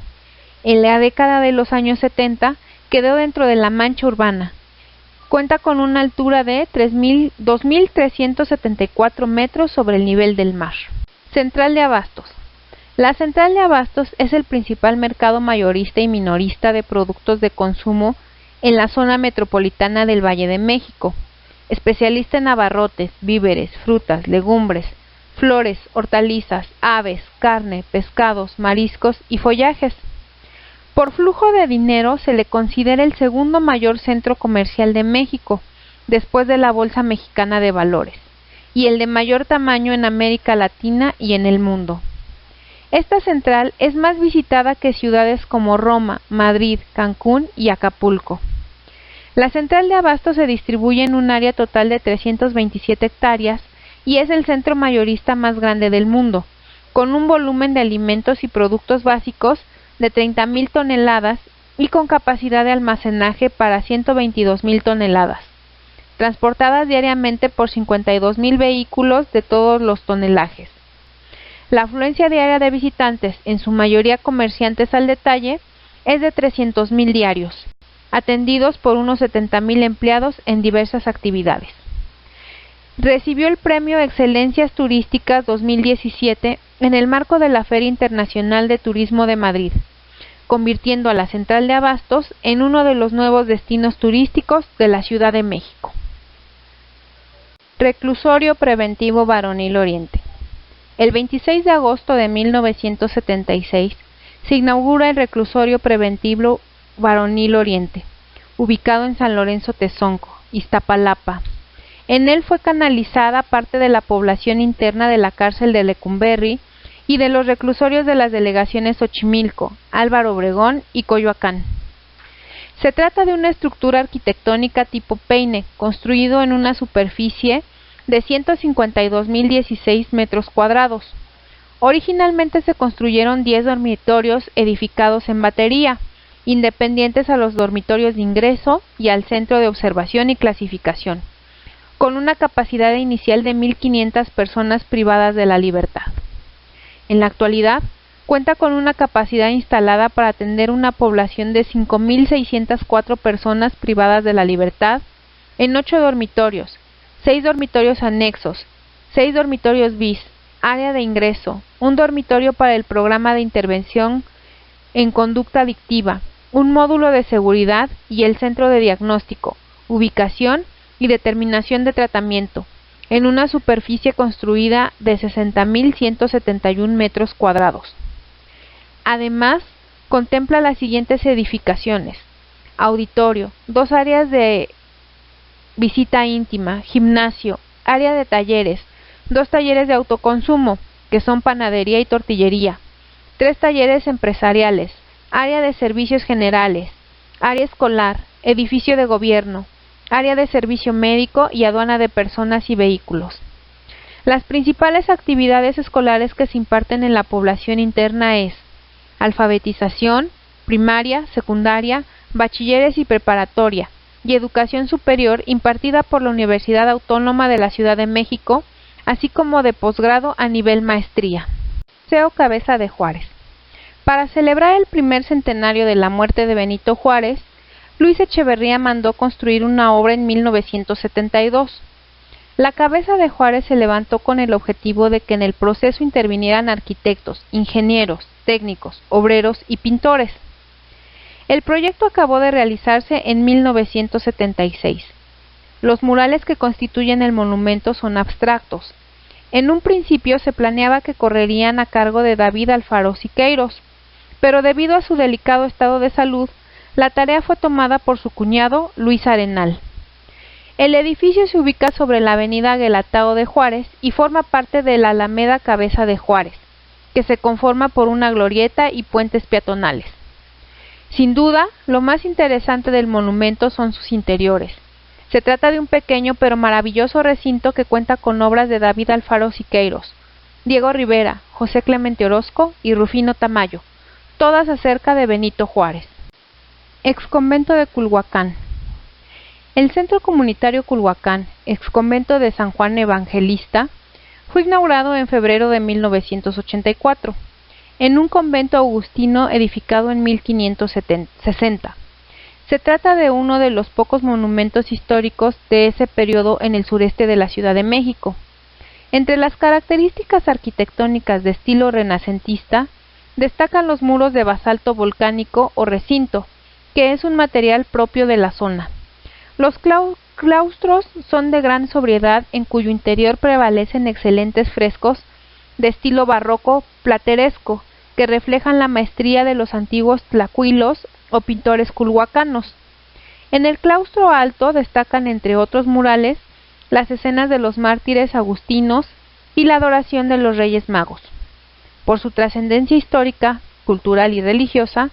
En la década de los años 70 quedó dentro de la mancha urbana. Cuenta con una altura de 2.374 metros sobre el nivel del mar. Central de Abastos. La Central de Abastos es el principal mercado mayorista y minorista de productos de consumo en la zona metropolitana del Valle de México, especialista en abarrotes, víveres, frutas, legumbres, flores, hortalizas, aves, carne, pescados, mariscos y follajes. Por flujo de dinero se le considera el segundo mayor centro comercial de México, después de la Bolsa Mexicana de Valores, y el de mayor tamaño en América Latina y en el mundo. Esta central es más visitada que ciudades como Roma, Madrid, Cancún y Acapulco. La Central de Abastos se distribuye en un área total de 327 hectáreas y es el centro mayorista más grande del mundo, con un volumen de alimentos y productos básicos de 30,000 toneladas y con capacidad de almacenaje para 122,000 toneladas, transportadas diariamente por 52,000 vehículos de todos los tonelajes. La afluencia diaria de visitantes, en su mayoría comerciantes al detalle, es de 300,000 diarios, atendidos por unos 70,000 empleados en diversas actividades. Recibió el Premio Excelencias Turísticas 2017 en el marco de la Feria Internacional de Turismo de Madrid, convirtiendo a la Central de Abastos en uno de los nuevos destinos turísticos de la Ciudad de México. Reclusorio Preventivo Varonil Oriente. El 26 de agosto de 1976 se inaugura el Reclusorio Preventivo Varonil Oriente, ubicado en San Lorenzo Tezonco, Iztapalapa. En él fue canalizada parte de la población interna de la cárcel de Lecumberri y de los reclusorios de las delegaciones Xochimilco, Álvaro Obregón y Coyoacán. Se trata de una estructura arquitectónica tipo peine, construido en una superficie de 152.016 metros cuadrados. Originalmente se construyeron 10 dormitorios edificados en batería, independientes a los dormitorios de ingreso y al centro de observación y clasificación, con una capacidad inicial de 1.500 personas privadas de la libertad. En la actualidad, cuenta con una capacidad instalada para atender una población de 5.604 personas privadas de la libertad en 8 dormitorios, 6 dormitorios anexos, 6 dormitorios bis, área de ingreso, un dormitorio para el programa de intervención en conducta adictiva, un módulo de seguridad y el centro de diagnóstico, ubicación y determinación de tratamiento, en una superficie construida de 60.171 metros cuadrados. Además, contempla las siguientes edificaciones: auditorio, 2 áreas de visita íntima, gimnasio, área de talleres, 2 talleres de autoconsumo, que son panadería y tortillería, 3 talleres empresariales, área de servicios generales, área escolar, edificio de gobierno, área de servicio médico y aduana de personas y vehículos. Las principales actividades escolares que se imparten en la población interna es alfabetización, primaria, secundaria, bachilleres y preparatoria, y educación superior impartida por la Universidad Autónoma de la Ciudad de México, así como de posgrado a nivel maestría. Museo Cabeza de Juárez. Para celebrar el primer centenario de la muerte de Benito Juárez, Luis Echeverría mandó construir una obra en 1972. La cabeza de Juárez se levantó con el objetivo de que en el proceso intervinieran arquitectos, ingenieros, técnicos, obreros y pintores. El proyecto acabó de realizarse en 1976. Los murales que constituyen el monumento son abstractos. En un principio se planeaba que correrían a cargo de David Alfaro Siqueiros, pero debido a su delicado estado de salud, la tarea fue tomada por su cuñado Luis Arenal. El edificio se ubica sobre la avenida Guelatao de Juárez y forma parte de la Alameda Cabeza de Juárez, que se conforma por una glorieta y puentes peatonales. Sin duda, lo más interesante del monumento son sus interiores. Se trata de un pequeño pero maravilloso recinto que cuenta con obras de David Alfaro Siqueiros, Diego Rivera, José Clemente Orozco y Rufino Tamayo, todas acerca de Benito Juárez. Exconvento de Culhuacán. El Centro Comunitario Culhuacán, exconvento de San Juan Evangelista, fue inaugurado en febrero de 1984, en un convento agustino edificado en 1560. Se trata de uno de los pocos monumentos históricos de ese periodo en el sureste de la Ciudad de México. Entre las características arquitectónicas de estilo renacentista, destacan los muros de basalto volcánico o recinto, que es un material propio de la zona. Los claustros son de gran sobriedad, en cuyo interior prevalecen excelentes frescos de estilo barroco plateresco, que reflejan la maestría de los antiguos tlacuilos o pintores culhuacanos. En el claustro alto destacan, entre otros murales, las escenas de los mártires agustinos y la adoración de los Reyes Magos. Por su trascendencia histórica, cultural y religiosa,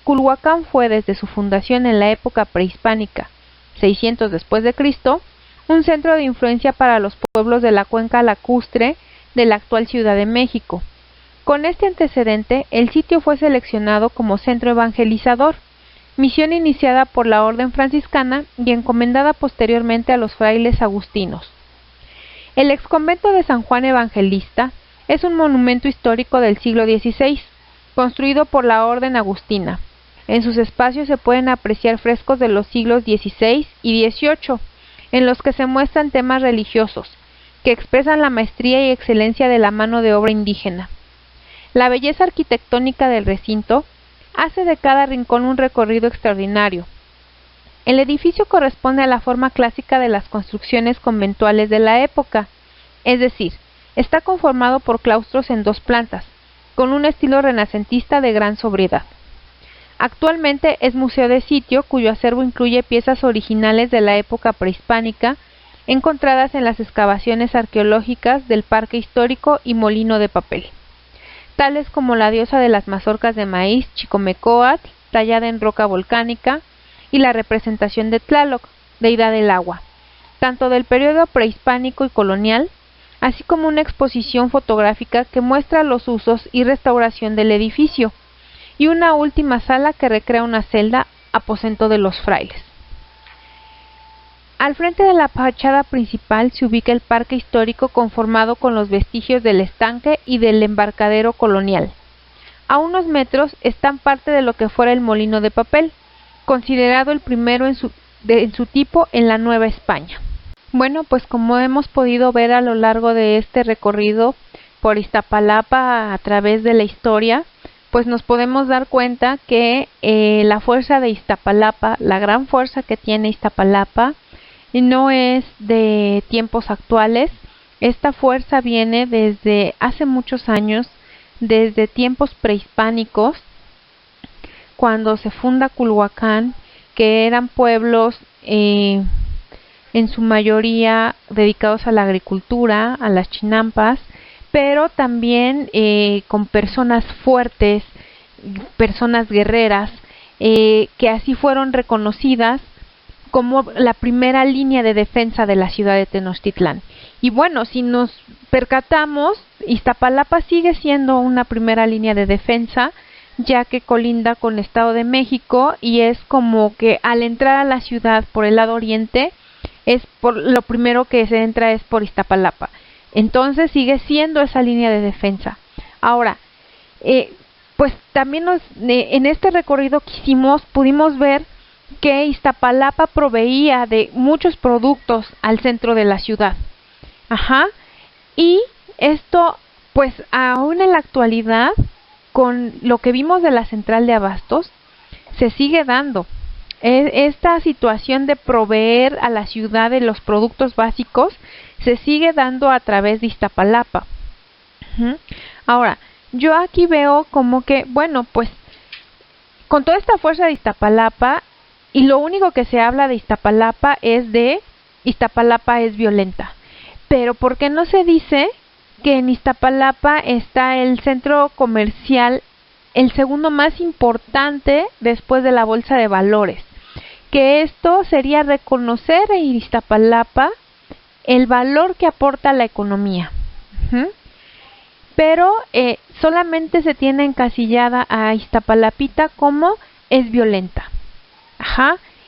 Culhuacán fue desde su fundación en la época prehispánica, 600 después de Cristo, un centro de influencia para los pueblos de la cuenca lacustre de la actual Ciudad de México. Con este antecedente, el sitio fue seleccionado como centro evangelizador, misión iniciada por la Orden Franciscana y encomendada posteriormente a los frailes agustinos. El exconvento de San Juan Evangelista es un monumento histórico del siglo XVI, construido por la Orden Agustina. En sus espacios se pueden apreciar frescos de los siglos XVI y XVIII, en los que se muestran temas religiosos, que expresan la maestría y excelencia de la mano de obra indígena. La belleza arquitectónica del recinto hace de cada rincón un recorrido extraordinario. El edificio corresponde a la forma clásica de las construcciones conventuales de la época, es decir, está conformado por claustros en 2 plantas, con un estilo renacentista de gran sobriedad. Actualmente es museo de sitio, cuyo acervo incluye piezas originales de la época prehispánica, encontradas en las excavaciones arqueológicas del Parque Histórico y Molino de Papel, tales como la diosa de las mazorcas de maíz Chicomecoatl tallada en roca volcánica, y la representación de Tlaloc, deidad del agua, tanto del periodo prehispánico y colonial, así como una exposición fotográfica que muestra los usos y restauración del edificio, y una última sala que recrea una celda, aposento de los frailes. Al frente de la fachada principal se ubica el parque histórico conformado con los vestigios del estanque y del embarcadero colonial. A unos metros están parte de lo que fuera el molino de papel, considerado el primero en su tipo en la Nueva España. Bueno, pues como hemos podido ver a lo largo de este recorrido por Iztapalapa a través de la historia, pues nos podemos dar cuenta que la fuerza de Iztapalapa, la gran fuerza que tiene Iztapalapa, no es de tiempos actuales. Esta fuerza viene desde hace muchos años, desde tiempos prehispánicos, cuando se funda Culhuacán, que eran pueblos en su mayoría dedicados a la agricultura, a las chinampas, pero también con personas fuertes, personas guerreras, que así fueron reconocidas como la primera línea de defensa de la ciudad de Tenochtitlán. Y bueno, si nos percatamos, Iztapalapa sigue siendo una primera línea de defensa, ya que colinda con el Estado de México, y es como que al entrar a la ciudad por el lado oriente, lo primero que se entra es por Iztapalapa. Entonces sigue siendo esa línea de defensa. Ahora, pues también en este recorrido que hicimos pudimos ver que Iztapalapa proveía de muchos productos al centro de la ciudad. Y esto, pues aún en la actualidad, con lo que vimos de la central de abastos, se sigue dando. Esta situación de proveer a la ciudad de los productos básicos se sigue dando a través de Iztapalapa. Ahora, yo aquí veo como que, bueno, pues con toda esta fuerza de Iztapalapa, y lo único que se habla de Iztapalapa es de Iztapalapa es violenta. Pero ¿por qué no se dice que en Iztapalapa está el centro comercial, el segundo más importante después de la Bolsa de Valores? Que esto sería reconocer en Iztapalapa el valor que aporta la economía. Pero solamente se tiene encasillada a Iztapalapita como es violenta.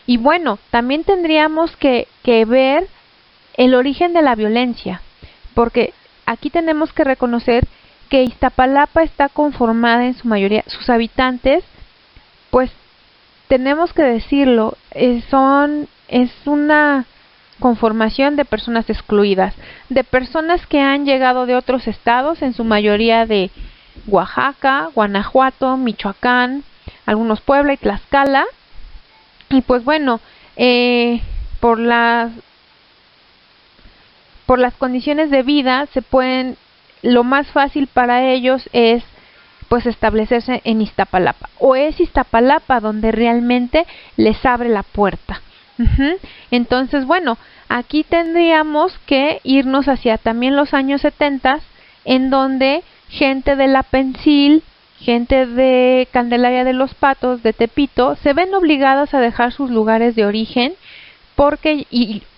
Y bueno, también tendríamos que ver el origen de la violencia, porque aquí tenemos que reconocer que Iztapalapa está conformada en su mayoría, sus habitantes, pues tenemos que decirlo, es una conformación de personas excluidas, de personas que han llegado de otros estados, en su mayoría de Oaxaca, Guanajuato, Michoacán, algunos Puebla y Tlaxcala. Y pues bueno, por las condiciones de vida lo más fácil para ellos es pues establecerse en Iztapalapa, o es Iztapalapa donde realmente les abre la puerta. Entonces bueno, aquí tendríamos que irnos hacia también los años 70, en donde gente de La Pensil, gente de Candelaria de los Patos, de Tepito, se ven obligados a dejar sus lugares de origen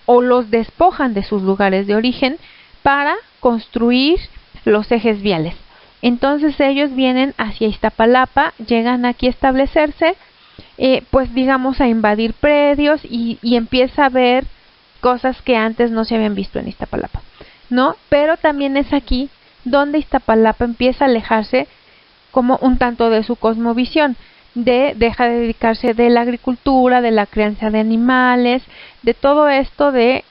o los despojan de sus lugares de origen para construir los ejes viales. Entonces ellos vienen hacia Iztapalapa, llegan aquí a establecerse, pues digamos a invadir predios y empieza a ver cosas que antes no se habían visto en Iztapalapa, ¿no? Pero también es aquí donde Iztapalapa empieza a alejarse como un tanto de su cosmovisión, deja de dedicarse de la agricultura, de la crianza de animales, de todo esto de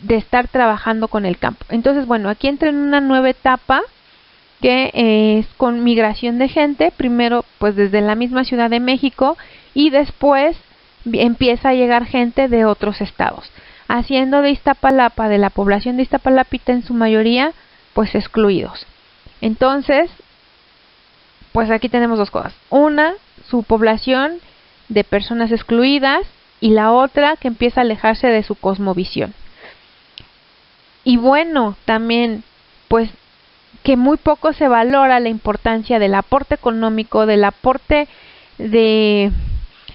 estar trabajando con el campo. Entonces bueno, aquí entra en una nueva etapa que es con migración de gente, primero pues desde la misma Ciudad de México, y después empieza a llegar gente de otros estados, haciendo de Iztapalapa, de la población de Iztapalapita en su mayoría, pues excluidos. Entonces, pues aquí tenemos dos cosas. Una, su población de personas excluidas, y la otra que empieza a alejarse de su cosmovisión. Y bueno, también, pues que muy poco se valora la importancia del aporte económico, del aporte de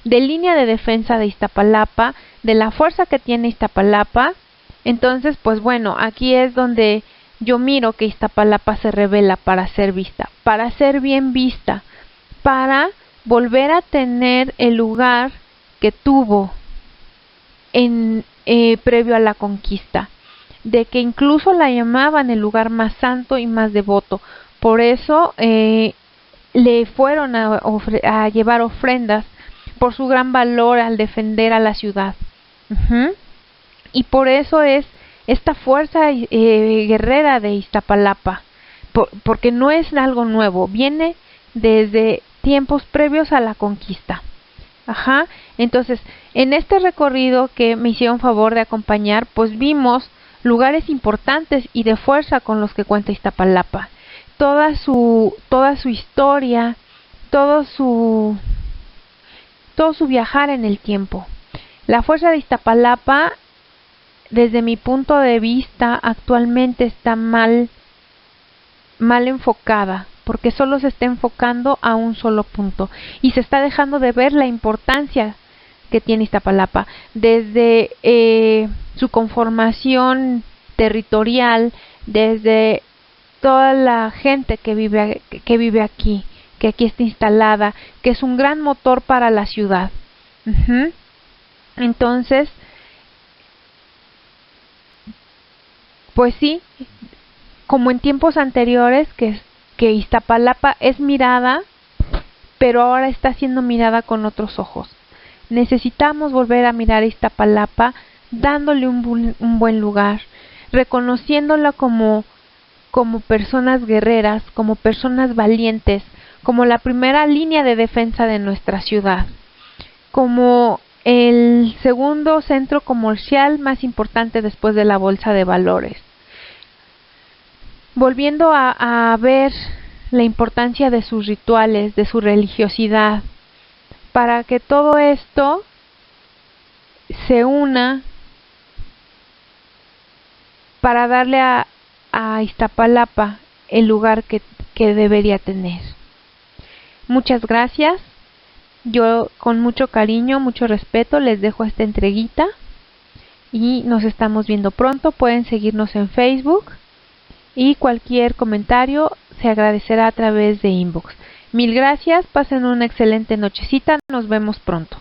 línea de defensa de Iztapalapa, de la fuerza que tiene Iztapalapa. Entonces, pues bueno, aquí es donde yo miro que Iztapalapa se revela para ser vista, para ser bien vista, para volver a tener el lugar que tuvo previo a la conquista, de que incluso la llamaban el lugar más santo y más devoto. Por eso le fueron a llevar ofrendas por su gran valor al defender a la ciudad. Y por eso es esta fuerza guerrera de Iztapalapa, porque no es algo nuevo, viene desde tiempos previos a la conquista. Entonces, en este recorrido que me hicieron favor de acompañar, pues vimos lugares importantes y de fuerza con los que cuenta Iztapalapa. Toda su historia, todo su viajar en el tiempo. La fuerza de Iztapalapa, desde mi punto de vista, actualmente está mal enfocada, porque solo se está enfocando a un solo punto y se está dejando de ver la importancia que tiene Iztapalapa desde su conformación territorial, desde toda la gente que vive aquí, que aquí está instalada, que es un gran motor para la ciudad. Entonces, pues sí, como en tiempos anteriores, que Iztapalapa es mirada, pero ahora está siendo mirada con otros ojos. Necesitamos volver a mirar a Iztapalapa, dándole un buen lugar, reconociéndola como personas guerreras, como personas valientes, como la primera línea de defensa de nuestra ciudad, como el segundo centro comercial más importante después de la Bolsa de Valores. Volviendo a ver la importancia de sus rituales, de su religiosidad, para que todo esto se una para darle a Iztapalapa el lugar que debería tener. Muchas gracias. Yo con mucho cariño, mucho respeto les dejo esta entreguita y nos estamos viendo pronto. Pueden seguirnos en Facebook y cualquier comentario se agradecerá a través de inbox. Mil gracias, pasen una excelente nochecita, nos vemos pronto.